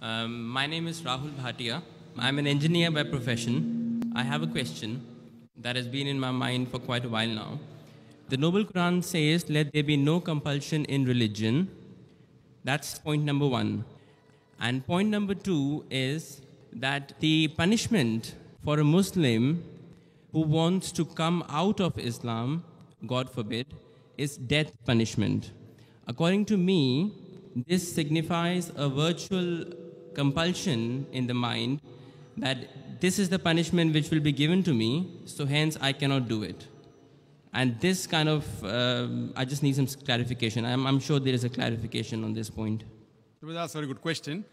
My name is Rahul Bhatia. I'm an engineer by profession. I have a question that has been in my mind for quite a while now. The Noble Quran says, let there be no compulsion in religion. That's point number one. And point number two is that the punishment for a Muslim who wants to come out of Islam, God forbid, is death punishment. According to me, this signifies a virtual compulsion in the mind that this is the punishment which will be given to me, so hence I cannot do it. And this kind of, I just need some clarification. I'm sure there is a clarification on this point. That's a very good question.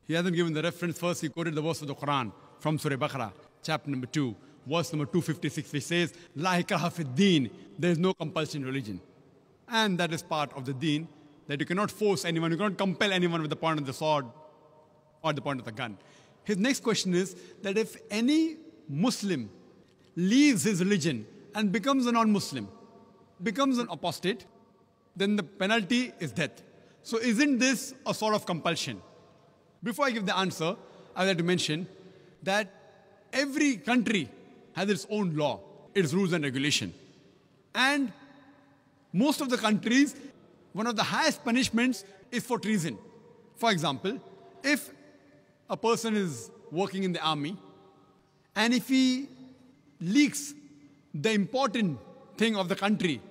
He hasn't given the reference. First, he quoted the verse of the Quran from Surah Baqarah, chapter number 2, verse number 256, which says, La ikraha fid deen, there is no compulsion in religion. And that is part of the deen, that you cannot force anyone, you cannot compel anyone with the point of the sword or the point of the gun. His next question is that if any Muslim leaves his religion and becomes a non-Muslim, becomes an apostate, then the penalty is death. So isn't this a sort of compulsion? Before I give the answer, I would like to mention that every country has its own law, its rules and regulation. And most of the countries, one of the highest punishments is for treason. For example, if a person is working in the army and if he leaks the important thing of the country,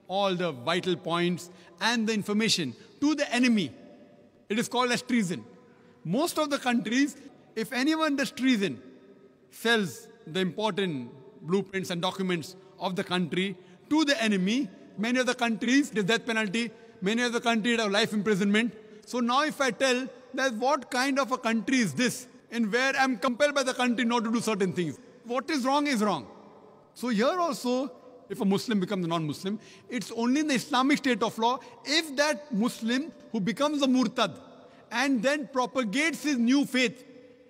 all the vital points and the information to the enemy, it is called as treason. Most of the countries, if anyone does treason, sells the important blueprints and documents of the country to the enemy, many of the countries, the death penalty, many of the countries have life imprisonment. So now if I tell that what kind of a country is this, in where I'm compelled by the country not to do certain things, what is wrong is wrong. So here also, if a Muslim becomes a non-Muslim, it's only in the Islamic state of law if that Muslim who becomes a murtad and then propagates his new faith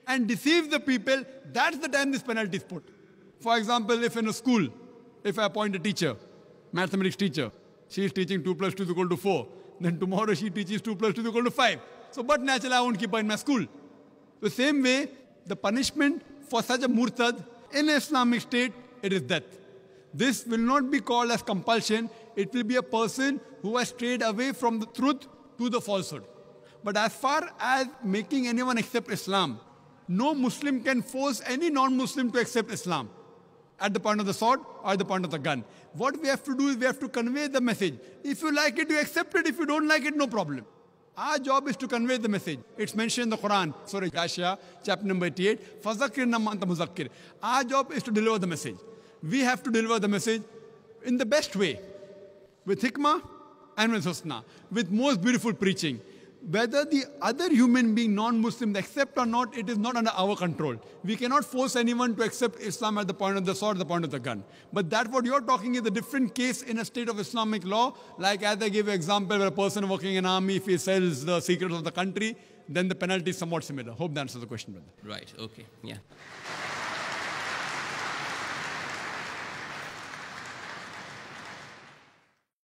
and deceives the people, that's the time this penalty is put. For example, if in a school, if I appoint a teacher, mathematics teacher, she is teaching 2 plus 2 is equal to 4, then tomorrow she teaches 2 plus 2 is equal to 5. So, but naturally I won't keep her in my school. The same way, the punishment for such a murtad in an Islamic state, it is death. This will not be called as compulsion. It will be a person who has strayed away from the truth to the falsehood. But as far as making anyone accept Islam, no Muslim can force any non-Muslim to accept Islam at the point of the sword or at the point of the gun. What we have to do is we have to convey the message. If you like it, you accept it. If you don't like it, no problem. Our job is to convey the message. It's mentioned in the Quran, Surah Ghashiyah, chapter number 88, فَذَكِّرْ نَمَّا أَنْتَ مُذَكِّرْ. Our job is to deliver the message. We have to deliver the message in the best way, with hikmah and with husna, with most beautiful preaching. Whether the other human being, non-Muslim, accept or not, it is not under our control. We cannot force anyone to accept Islam at the point of the sword, the point of the gun. But that what you're talking is a different case in a state of Islamic law. Like as I gave an example where a person working in army, if he sells the secrets of the country, then the penalty is somewhat similar. Hope that answers the question, brother. Right, okay, yeah.